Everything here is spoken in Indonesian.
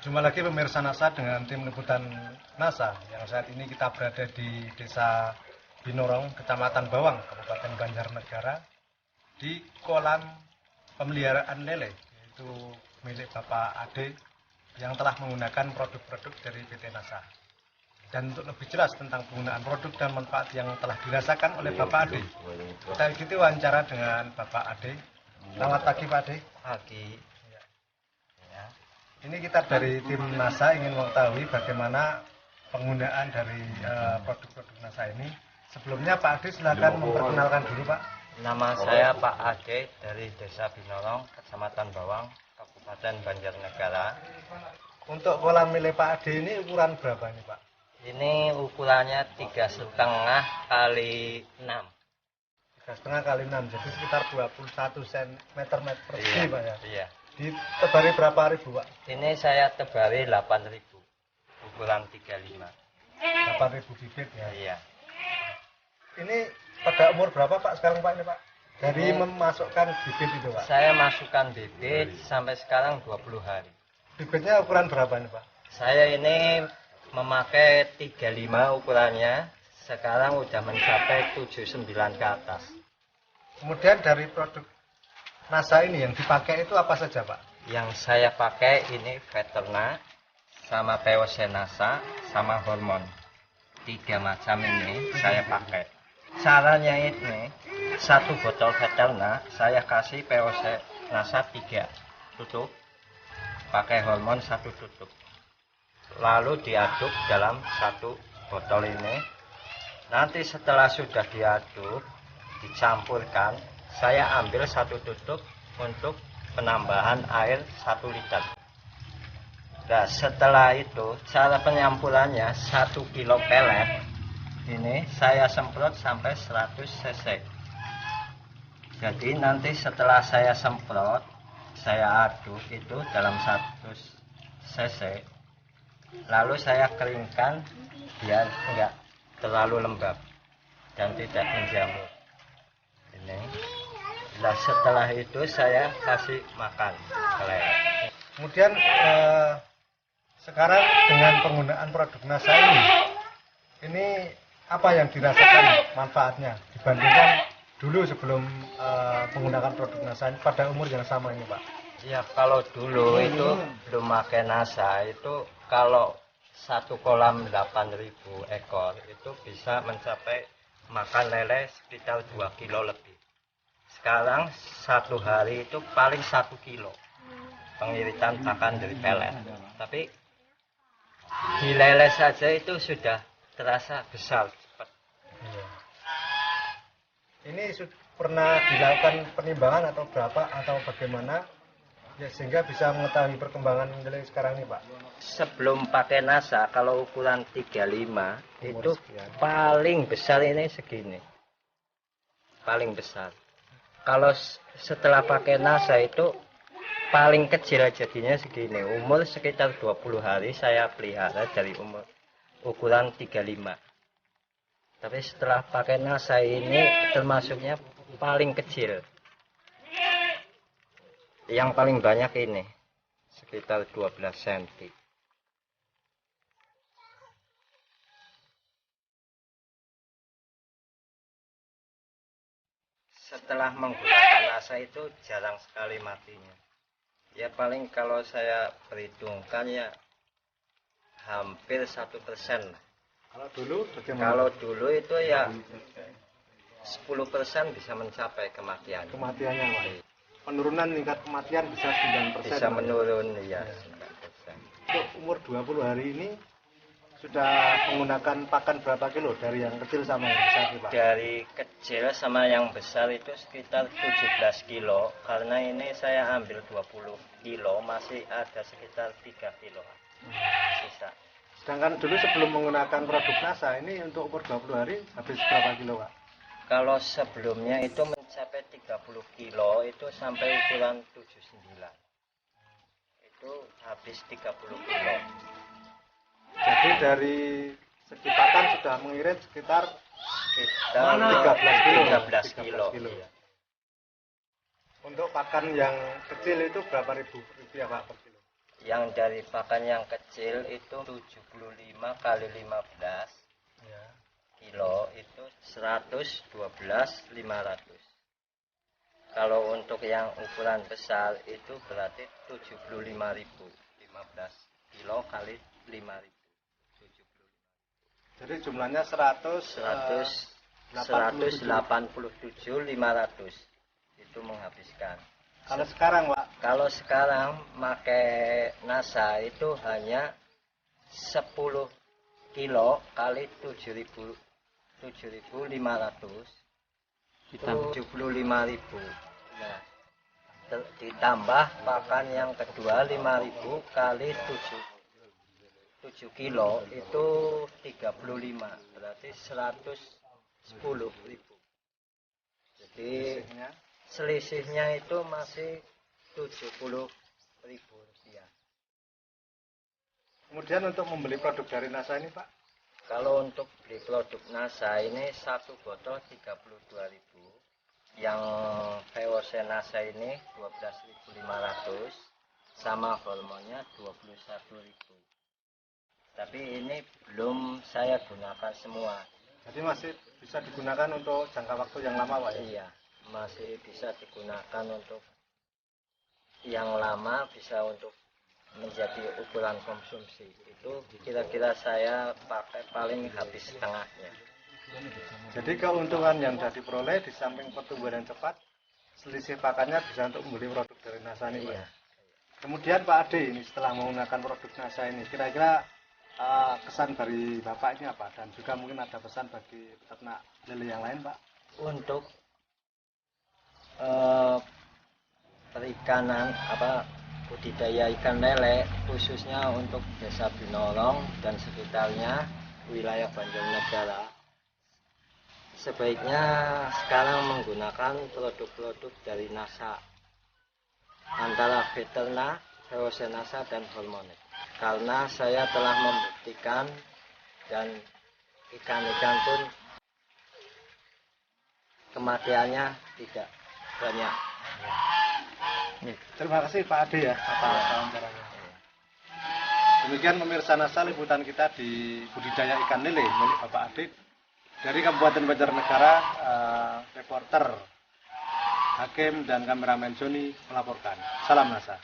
Jumpa lagi pemirsa NASA dengan tim liputan NASA yang saat ini kita berada di Desa Binorong, Kecamatan Bawang, Kabupaten Banjarnegara, di kolam pemeliharaan lele, yaitu milik Bapak Ade yang telah menggunakan produk-produk dari PT NASA. Dan untuk lebih jelas tentang penggunaan produk dan manfaat yang telah dirasakan oleh Bapak Ade, kita ikuti wawancara dengan Bapak Ade. Selamat pagi Pak Ade. Pagi. Ini kita dari tim NASA ingin mengetahui bagaimana penggunaan dari produk-produk NASA ini. Sebelumnya Pak Ade silakan memperkenalkan dulu Pak. Nama saya Pak Ade dari Desa Binorong, Kecamatan Bawang, Kabupaten Banjarnegara. Untuk kolam milik Pak Ade ini ukuran berapa ini Pak? Ini ukurannya 3,5 kali 6. 3,5 kali 6, jadi sekitar 21 cm persegi Pak ya? Iya. Ditebari berapa ribu Pak? Ini saya tebari 8.000, ukuran 35. 8.000 bibit ya? Iya. Ini pada umur berapa Pak sekarang Pak ini Pak? Dari memasukkan bibit itu Pak? Saya masukkan bibit sampai sekarang 20 hari. Bibitnya ukuran berapa ini Pak? Saya ini memakai 35 ukurannya, sekarang udah mencapai 79 ke atas. Kemudian dari produk NASA ini yang dipakai itu apa saja Pak? Yang saya pakai ini Veterna, sama POC NASA, sama hormon. 3 macam ini saya pakai. Caranya ini, 1 botol Veterna saya kasih POC NASA 3 tutup, pakai hormon 1 tutup. Lalu diaduk dalam 1 botol ini. Nanti setelah sudah diaduk, dicampurkan, saya ambil 1 tutup untuk penambahan air 1 liter. Nah, setelah itu cara penyampurannya 1 kilo pelet ini saya semprot sampai 100 cc. Jadi nanti setelah saya semprot, saya aduk itu dalam 100 cc. Lalu saya keringkan biar enggak terlalu lembab dan tidak menjamur. Ini. Nah, setelah itu saya kasih makan ke lele. Kemudian sekarang dengan penggunaan produk NASA ini apa yang dirasakan manfaatnya dibandingkan dulu sebelum menggunakan produk NASA ini pada umur yang sama ini Pak? Ya, kalau dulu itu belum pakai NASA itu kalau 1 kolam 8.000 ekor itu bisa mencapai makan lele sekitar 2 kilo lebih. Sekarang 1 hari itu paling 1 kilo pengiritan pakan dari pelet. Tapi di lele saja itu sudah terasa besar cepat. Ini pernah dilakukan penimbangan atau berapa atau bagaimana ya, sehingga bisa mengetahui perkembangan lele sekarang ini Pak? Sebelum pakai NASA kalau ukuran 35 itu paling besar ini segini. Paling besar. Kalau setelah pakai NASA itu paling kecil jadinya segini. Umur sekitar 20 hari saya pelihara dari umur ukuran 35. Tapi setelah pakai NASA ini termasuknya paling kecil. Yang paling banyak ini sekitar 12 cm. Setelah menggunakan NASA itu jarang sekali matinya. Ya paling kalau saya perhitungkan ya hampir 1%. Kalau dulu bagaimana? Kalau dulu itu ya 10% bisa mencapai kematian. Kematiannya Pak? Penurunan tingkat kematian bisa 9%. Bisa menurun ya 9%. Untuk umur 20 hari ini sudah menggunakan pakan berapa kilo dari yang kecil sama yang besar Pak? Dari kecil sama yang besar itu sekitar 17 kilo. Karena ini saya ambil 20 kilo, masih ada sekitar 3 kilo sisa. Sedangkan dulu sebelum menggunakan produk NASA ini untuk umur 20 hari habis berapa kilo Pak? Kalau sebelumnya itu mencapai 30 kilo itu sampai ukuran 79. Itu habis 30 kilo. Jadi dari segi pakan sudah mengirit sekitar 13 kilo. Iya. Untuk pakan yang kecil itu berapa ribu rupiah Pak per kilo? Yang dari pakan yang kecil itu 75 kali 15 Ya. kilo itu 112.500. Kalau untuk yang ukuran besar itu berarti 75.000. 15 kilo kali 5.000. 75. Jadi jumlahnya 187.500 itu menghabiskan. Kalau sekarang, Pak? Kalau sekarang pakai NASA itu hanya 10 kilo kali 7.500 itu 75.000. Nah, ditambah pakan yang kedua 5.000 kali 7 kilo itu 35, berarti 110.000. Jadi selisihnya itu masih 70.000 rupiah. Kemudian untuk membeli produk dari NASA ini, Pak? Kalau untuk beli produk NASA ini satu botol 32.000. Yang VOC NASA ini 12.500 sama hormonnya 21.000. Tapi ini belum saya gunakan semua. Jadi masih bisa digunakan untuk jangka waktu yang lama, Pak? Iya, masih bisa digunakan untuk yang lama, bisa untuk menjadi ukuran konsumsi. Itu kira-kira saya pakai paling habis setengahnya. Jadi keuntungan yang sudah diperoleh di samping pertumbuhan yang cepat, selisih pakannya bisa untuk membeli produk dari NASA ini, Pak. Iya. Kemudian Pak Ade ini setelah menggunakan produk NASA ini, kira-kira kesan dari Bapak ini apa? Dan juga mungkin ada pesan bagi peternak lele yang lain, Pak? Untuk perikanan budidaya ikan lele khususnya untuk Desa Binorong dan sekitarnya wilayah Banjarnegara, sebaiknya sekarang menggunakan produk-produk dari NASA antara Veterna, VOC NASA dan Hormonet, karena saya telah membuktikan dan ikan-ikan pun kematiannya tidak banyak. Terima kasih Pak Ade ya atas wawancaranya. Demikian pemirsa NASA liputan kita di budidaya ikan lele milik Bapak Ade dari Kabupaten Banjarnegara. Reporter Hakim dan kameramen Joni melaporkan. Salam NASA.